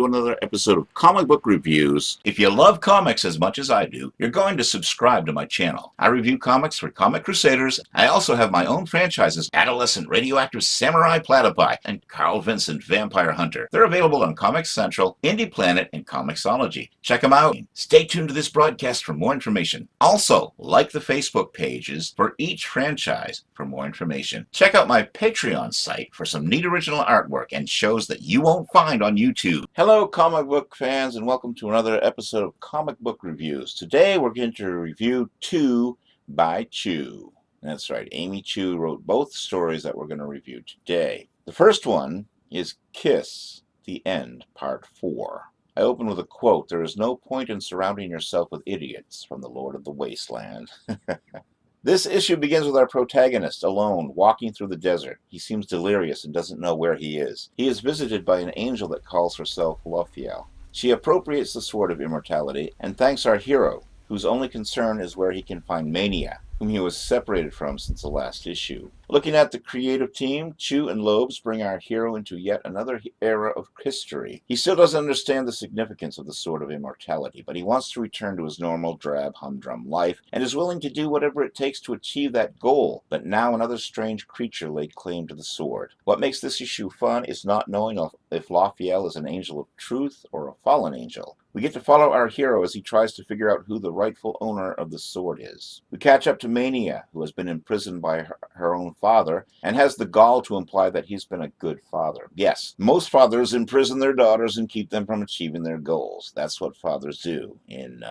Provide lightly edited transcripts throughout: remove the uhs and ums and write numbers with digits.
to another episode of Comic Book Reviews. If you love comics as much as I do, you're going to subscribe to my channel. I review comics for Comic Crusaders. I also have my own franchises, Adolescent Radioactive Samurai Platypi and Carl Vincent Vampire Hunter. They're available on Comics Central, Indie Planet, and Comixology. Check them out. Stay tuned to this broadcast for more information. Also, like the Facebook pages for each franchise for more information. Check out my Patreon site for some neat original artwork and shows that you won't find on YouTube. Hello, comic book fans, and welcome to another episode of Comic Book Reviews. Today, we're going to review Two by Chu. That's right, Amy Chu wrote both stories that we're going to review today. The first one is Kiss, the End, Part 4. I open with a quote, "There is no point in surrounding yourself with idiots," from the Lord of the Wasteland. This issue begins with our protagonist, alone, walking through the desert. He seems delirious and doesn't know where he is. He is visited by an angel that calls herself Lophiel. She appropriates the Sword of Immortality and thanks our hero, whose only concern is where he can find Mania, whom he was separated from since the last issue. Looking at the creative team, Chu and Loebs bring our hero into yet another era of history. He still doesn't understand the significance of the Sword of Immortality, but he wants to return to his normal, drab, humdrum life, and is willing to do whatever it takes to achieve that goal. But now another strange creature laid claim to the sword. What makes this issue fun is not knowing if Lophiel is an angel of truth or a fallen angel. We get to follow our hero as he tries to figure out who the rightful owner of the sword is. We catch up to Mania, who has been imprisoned by her own father, and has the gall to imply that he's been a good father. Yes, most fathers imprison their daughters and keep them from achieving their goals. That's what fathers do in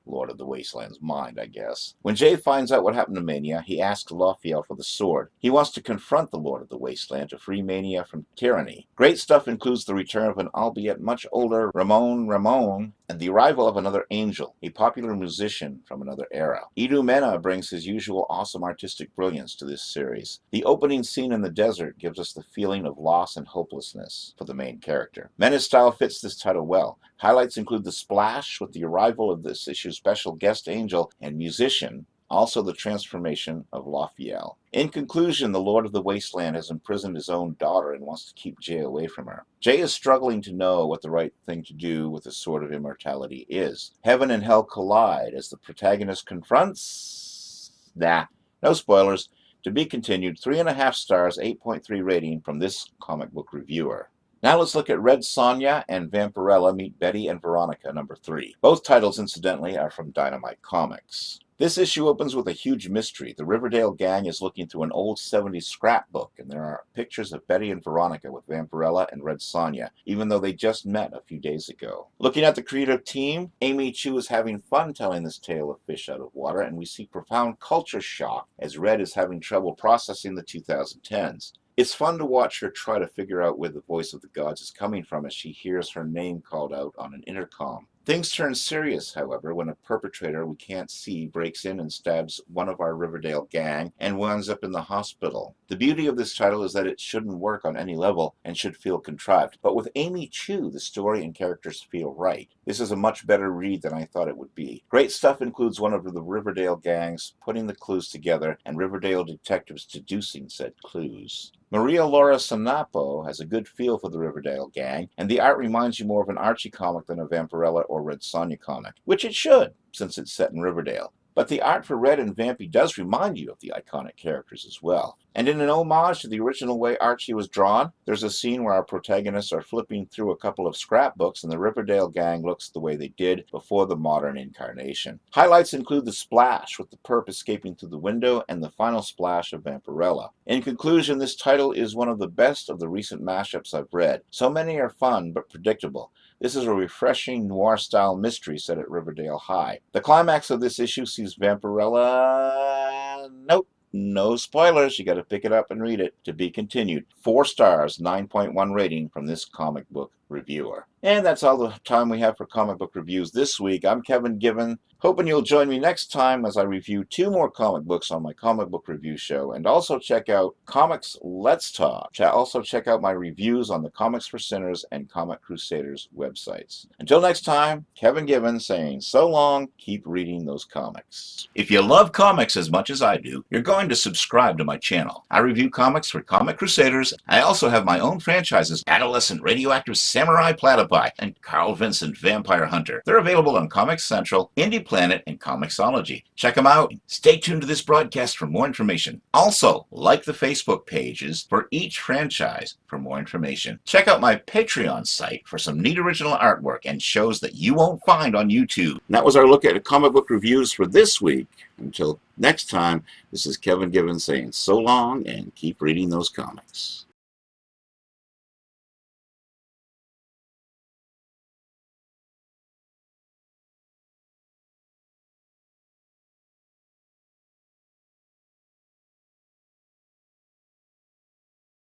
Lord of the Wasteland's mind, I guess. When Jay finds out what happened to Mania, he asks Lophiel for the sword. He wants to confront the Lord of the Wasteland to free Mania from tyranny. Great stuff includes the return of an albeit much older Ramon, and the arrival of another angel, a popular musician from another era. Edu Mena brings his usual awesome artistic brilliance to this series. The opening scene in the desert gives us the feeling of loss and hopelessness for the main character. Mena's style fits this title well. Highlights include the splash with the arrival of this issue's special guest angel and musician, also the transformation of Lophiel. In conclusion, the Lord of the Wasteland has imprisoned his own daughter and wants to keep Jay away from her. Jay is struggling to know what the right thing to do with the Sword of Immortality is. Heaven and hell collide as the protagonist confronts... no spoilers. To be continued, 3.5 stars, 8.3 rating from this comic book reviewer. Now let's look at Red Sonja and Vampirella Meet Betty and Veronica, number 3. Both titles, incidentally, are from Dynamite Comics. This issue opens with a huge mystery. The Riverdale gang is looking through an old 70s scrapbook, and there are pictures of Betty and Veronica with Vampirella and Red Sonja, even though they just met a few days ago. Looking at the creative team, Amy Chu is having fun telling this tale of fish out of water, and we see profound culture shock as Red is having trouble processing the 2010s. It's fun to watch her try to figure out where the voice of the gods is coming from as she hears her name called out on an intercom. Things turn serious, however, when a perpetrator we can't see breaks in and stabs one of our Riverdale gang and winds up in the hospital. The beauty of this title is that it shouldn't work on any level and should feel contrived. But with Amy Chu, the story and characters feel right. This is a much better read than I thought it would be. Great stuff includes one of the Riverdale gangs putting the clues together and Riverdale detectives deducing said clues. Maria Laura Sanapo has a good feel for the Riverdale gang, and the art reminds you more of an Archie comic than a Vampirella or Red Sonja comic, which it should, since it's set in Riverdale. But the art for Red and Vampy does remind you of the iconic characters as well. And in an homage to the original way Archie was drawn, there's a scene where our protagonists are flipping through a couple of scrapbooks and the Riverdale gang looks the way they did before the modern incarnation. Highlights include the splash with the perp escaping through the window and the final splash of Vampirella. In conclusion, this title is one of the best of the recent mashups I've read. So many are fun but predictable. This is a refreshing noir-style mystery set at Riverdale High. The climax of this issue sees Vampirella... Nope. No spoilers. You got to pick it up and read it. To be continued. 4 stars, 9.1 rating from this comic book reviewer. And that's all the time we have for comic book reviews this week. I'm Kevin Given, hoping you'll join me next time as I review 2 more comic books on my comic book review show, and also check out Comics Let's Talk. Also check out my reviews on the Comics for Sinners and Comic Crusaders websites. Until next time, Kevin Given saying so long, keep reading those comics. If you love comics as much as I do, you're going to subscribe to my channel. I review comics for Comic Crusaders. I also have my own franchises, Adolescent Radioactive Samurai Platypi, and Carl Vincent Vampire Hunter. They're available on Comics Central, Indie Planet, and Comixology. Check them out. Stay tuned to this broadcast for more information. Also, like the Facebook pages for each franchise for more information. Check out my Patreon site for some neat original artwork and shows that you won't find on YouTube. And that was our look at comic book reviews for this week. Until next time, this is Kevin Gibbons saying so long and keep reading those comics.